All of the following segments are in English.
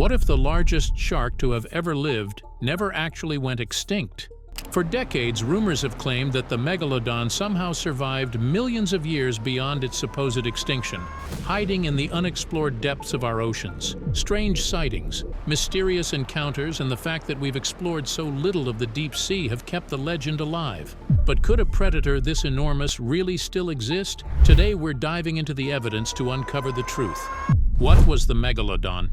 What if the largest shark to have ever lived never actually went extinct? For decades, rumors have claimed that the Megalodon somehow survived millions of years beyond its supposed extinction, hiding in the unexplored depths of our oceans. Strange sightings, mysterious encounters, and the fact that we've explored so little of the deep sea have kept the legend alive. But could a predator this enormous really still exist? Today we're diving into the evidence to uncover the truth. What was the Megalodon?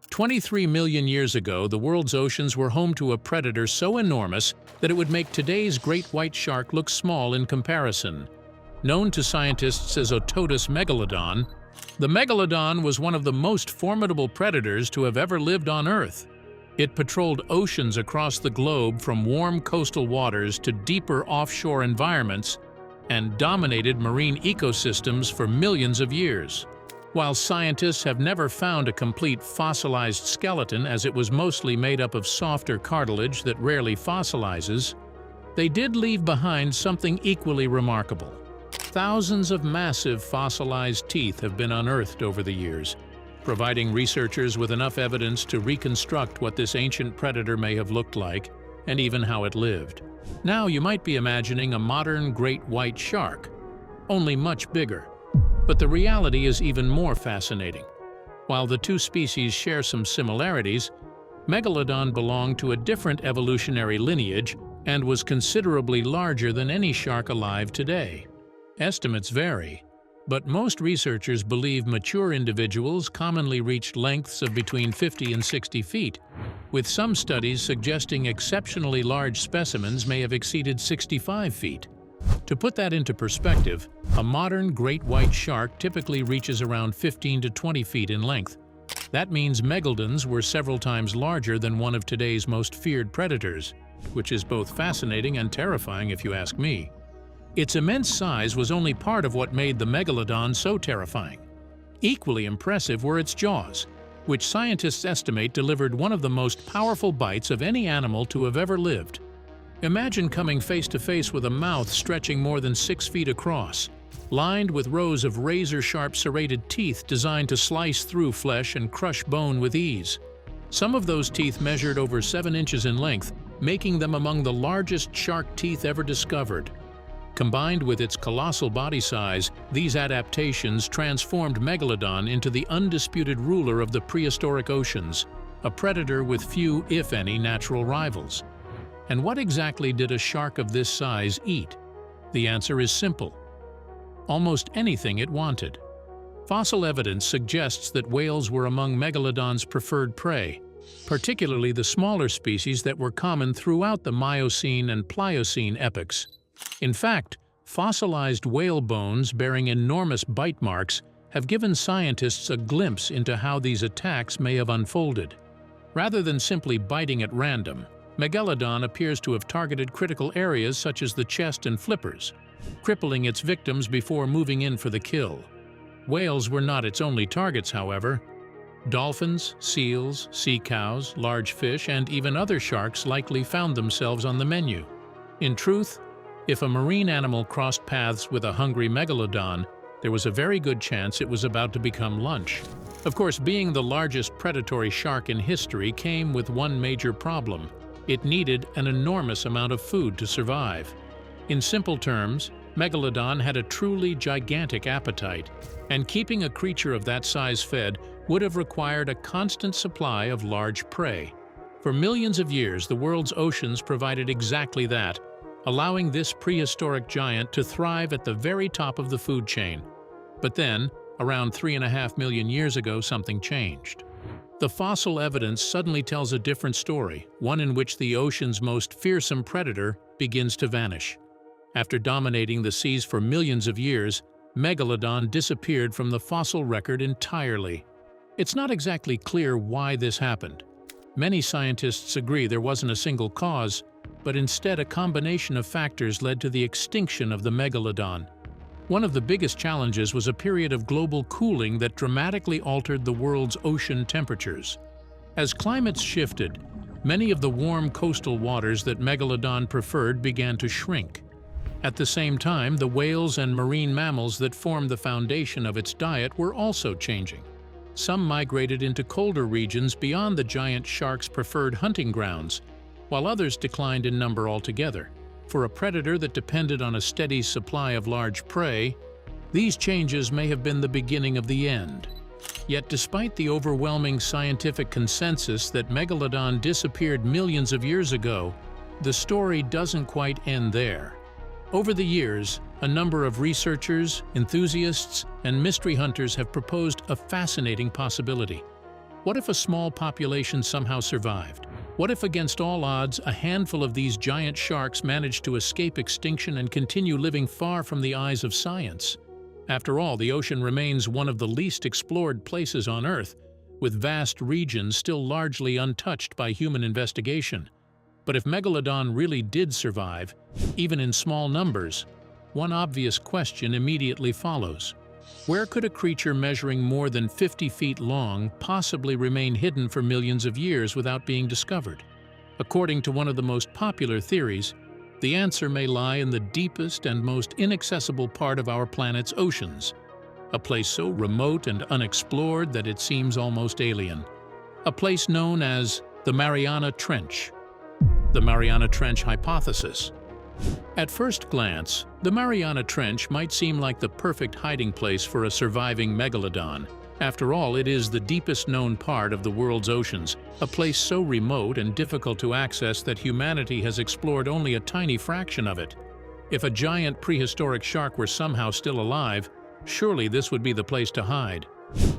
23 million years ago, the world's oceans were home to a predator so enormous that it would make today's great white shark look small in comparison. Known to scientists as Ototus megalodon, the Megalodon was one of the most formidable predators to have ever lived on Earth. It patrolled oceans across the globe from warm coastal waters to deeper offshore environments and dominated marine ecosystems for millions of years. While scientists have never found a complete fossilized skeleton, as it was mostly made up of softer cartilage that rarely fossilizes, they did leave behind something equally remarkable. Thousands of massive fossilized teeth have been unearthed over the years, providing researchers with enough evidence to reconstruct what this ancient predator may have looked like and even how it lived. Now you might be imagining a modern great white shark, only much bigger. But the reality is even more fascinating. While the two species share some similarities, Megalodon belonged to a different evolutionary lineage and was considerably larger than any shark alive today. Estimates vary, but most researchers believe mature individuals commonly reached lengths of between 50 and 60 feet, with some studies suggesting exceptionally large specimens may have exceeded 65 feet. To put that into perspective, a modern great white shark typically reaches around 15 to 20 feet in length. That means megalodons were several times larger than one of today's most feared predators, which is both fascinating and terrifying if you ask me. Its immense size was only part of what made the Megalodon so terrifying. Equally impressive were its jaws, which scientists estimate delivered one of the most powerful bites of any animal to have ever lived. Imagine coming face to face with a mouth stretching more than 6 feet across, lined with rows of razor-sharp serrated teeth designed to slice through flesh and crush bone with ease. Some of those teeth measured over 7 inches in length, making them among the largest shark teeth ever discovered. Combined with its colossal body size, these adaptations transformed Megalodon into the undisputed ruler of the prehistoric oceans, a predator with few, if any, natural rivals. And what exactly did a shark of this size eat? The answer is simple: almost anything it wanted. Fossil evidence suggests that whales were among Megalodon's preferred prey, particularly the smaller species that were common throughout the Miocene and Pliocene epochs. In fact, fossilized whale bones bearing enormous bite marks have given scientists a glimpse into how these attacks may have unfolded. Rather than simply biting at random, Megalodon appears to have targeted critical areas such as the chest and flippers, crippling its victims before moving in for the kill. Whales were not its only targets, however. Dolphins, seals, sea cows, large fish, and even other sharks likely found themselves on the menu. In truth, if a marine animal crossed paths with a hungry Megalodon, there was a very good chance it was about to become lunch. Of course, being the largest predatory shark in history came with one major problem. It needed an enormous amount of food to survive. In simple terms, Megalodon had a truly gigantic appetite, and keeping a creature of that size fed would have required a constant supply of large prey. For millions of years, the world's oceans provided exactly that, allowing this prehistoric giant to thrive at the very top of the food chain. But then, around 3.5 million years ago, something changed. The fossil evidence suddenly tells a different story, one in which the ocean's most fearsome predator begins to vanish. After dominating the seas for millions of years, Megalodon disappeared from the fossil record entirely. It's not exactly clear why this happened. Many scientists agree there wasn't a single cause, but instead a combination of factors led to the extinction of the Megalodon. One of the biggest challenges was a period of global cooling that dramatically altered the world's ocean temperatures. As climates shifted, many of the warm coastal waters that Megalodon preferred began to shrink. At the same time, the whales and marine mammals that formed the foundation of its diet were also changing. some migrated into colder regions beyond the giant shark's preferred hunting grounds, while others declined in number altogether. For a predator that depended on a steady supply of large prey, these changes may have been the beginning of the end. Yet despite the overwhelming scientific consensus that Megalodon disappeared millions of years ago, the story doesn't quite end there. Over the years, a number of researchers, enthusiasts, and mystery hunters have proposed a fascinating possibility. What if a small population somehow survived? What if, against all odds, a handful of these giant sharks managed to escape extinction and continue living far from the eyes of science? After all, the ocean remains one of the least explored places on Earth, with vast regions still largely untouched by human investigation. But if Megalodon really did survive, even in small numbers, one obvious question immediately follows. Where could a creature measuring more than 50 feet long possibly remain hidden for millions of years without being discovered? According to one of the most popular theories, the answer may lie in the deepest and most inaccessible part of our planet's oceans, a place so remote and unexplored that it seems almost alien. A place known as the Mariana Trench. The Mariana Trench hypothesis. At first glance, the Mariana Trench might seem like the perfect hiding place for a surviving megalodon. After all, it is the deepest known part of the world's oceans, a place so remote and difficult to access that humanity has explored only a tiny fraction of it. If a giant prehistoric shark were somehow still alive, surely this would be the place to hide.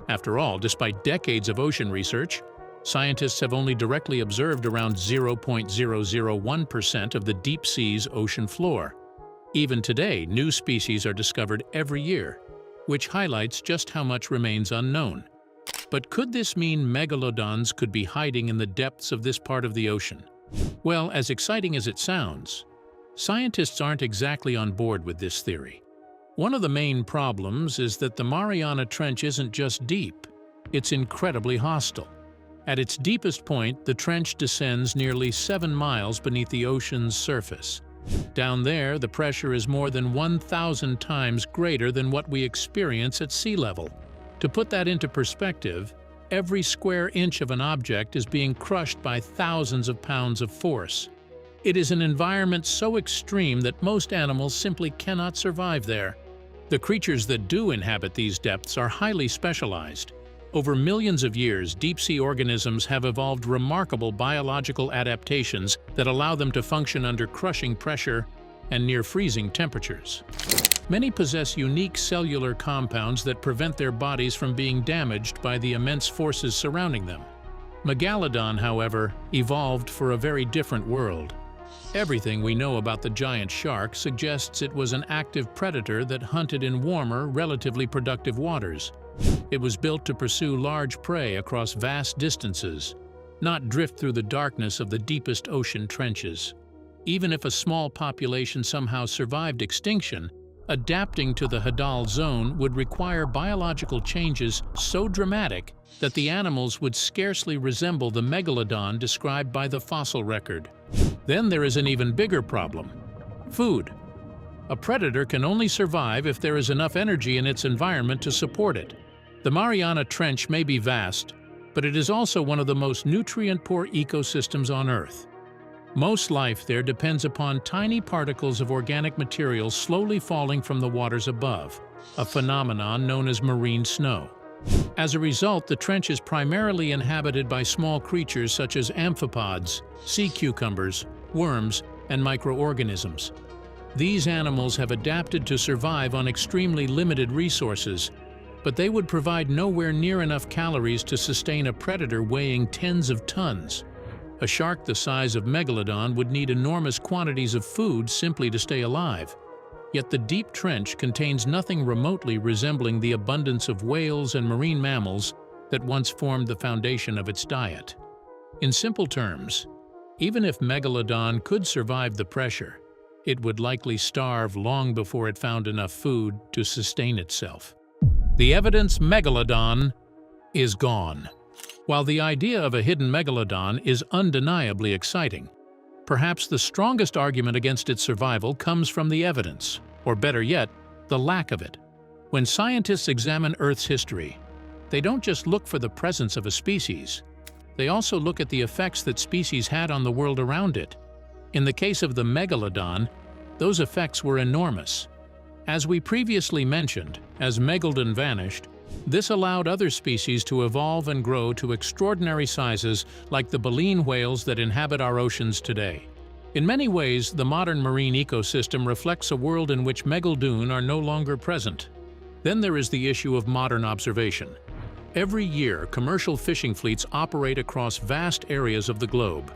After all, despite decades of ocean research, scientists have only directly observed around 0.001% of the deep sea's ocean floor. Even today, new species are discovered every year, which highlights just how much remains unknown. But could this mean megalodons could be hiding in the depths of this part of the ocean? Well, as exciting as it sounds, scientists aren't exactly on board with this theory. One of the main problems is that the Mariana Trench isn't just deep, it's incredibly hostile. At its deepest point, the trench descends nearly 7 miles beneath the ocean's surface. Down there, the pressure is more than 1,000 times greater than what we experience at sea level. To put that into perspective, every square inch of an object is being crushed by thousands of pounds of force. It is an environment so extreme that most animals simply cannot survive there. The creatures that do inhabit these depths are highly specialized. Over millions of years, deep-sea organisms have evolved remarkable biological adaptations that allow them to function under crushing pressure and near-freezing temperatures. Many possess unique cellular compounds that prevent their bodies from being damaged by the immense forces surrounding them. Megalodon, however, evolved for a very different world. Everything we know about the giant shark suggests it was an active predator that hunted in warmer, relatively productive waters. It was built to pursue large prey across vast distances, not drift through the darkness of the deepest ocean trenches. Even if a small population somehow survived extinction, adapting to the Hadal zone would require biological changes so dramatic that the animals would scarcely resemble the megalodon described by the fossil record. Then there is an even bigger problem: food. A predator can only survive if there is enough energy in its environment to support it. The Mariana Trench may be vast, but it is also one of the most nutrient-poor ecosystems on Earth. Most life there depends upon tiny particles of organic material slowly falling from the waters above, a phenomenon known as marine snow. As a result, the trench is primarily inhabited by small creatures such as amphipods, sea cucumbers, worms, and microorganisms. These animals have adapted to survive on extremely limited resources, but they would provide nowhere near enough calories to sustain a predator weighing tens of tons. A shark the size of Megalodon would need enormous quantities of food simply to stay alive. Yet the deep trench contains nothing remotely resembling the abundance of whales and marine mammals that once formed the foundation of its diet. In simple terms, even if Megalodon could survive the pressure, it would likely starve long before it found enough food to sustain itself. The evidence Megalodon is gone. While the idea of a hidden Megalodon is undeniably exciting, perhaps the strongest argument against its survival comes from the evidence, or better yet, the lack of it. When scientists examine Earth's history, They don't just look for the presence of a species. They also look at the effects that species had on the world around it. In the case of the Megalodon, those effects were enormous. As we previously mentioned, as Megalodon vanished, this allowed other species to evolve and grow to extraordinary sizes like the baleen whales that inhabit our oceans today. In many ways, the modern marine ecosystem reflects a world in which Megalodon are no longer present. Then there is the issue of modern observation. Every year, commercial fishing fleets operate across vast areas of the globe,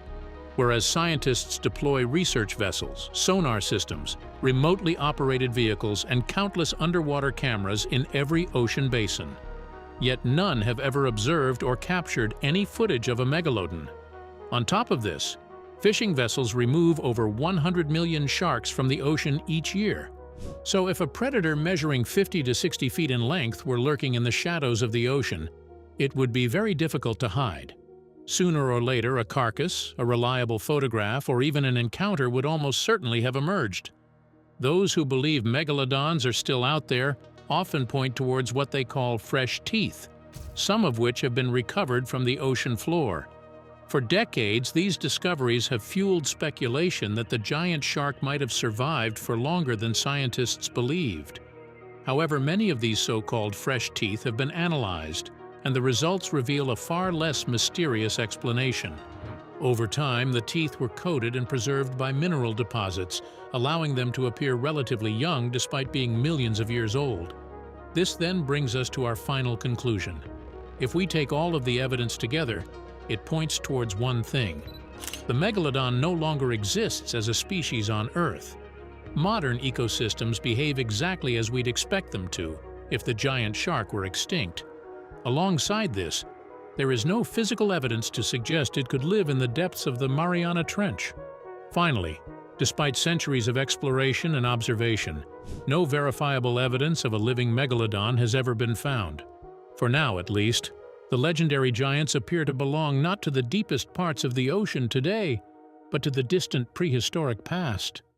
whereas scientists deploy research vessels, sonar systems, remotely operated vehicles, and countless underwater cameras in every ocean basin. Yet none have ever observed or captured any footage of a megalodon. On top of this, fishing vessels remove over 100 million sharks from the ocean each year. So if a predator measuring 50 to 60 feet in length were lurking in the shadows of the ocean, it would be very difficult to hide. Sooner or later, a carcass, a reliable photograph, or even an encounter would almost certainly have emerged. Those who believe megalodons are still out there often point towards what they call fresh teeth, some of which have been recovered from the ocean floor. For decades, these discoveries have fueled speculation that the giant shark might have survived for longer than scientists believed. However, many of these so-called fresh teeth have been analyzed, and the results reveal a far less mysterious explanation. Over time, the teeth were coated and preserved by mineral deposits, allowing them to appear relatively young despite being millions of years old. This then brings us to our final conclusion. If we take all of the evidence together, it points towards one thing. The megalodon no longer exists as a species on Earth. Modern ecosystems behave exactly as we'd expect them to if the giant shark were extinct. Alongside this, there is no physical evidence to suggest it could live in the depths of the Mariana Trench. Finally, despite centuries of exploration and observation, no verifiable evidence of a living megalodon has ever been found. For now, at least, the legendary giants appear to belong not to the deepest parts of the ocean today, but to the distant prehistoric past.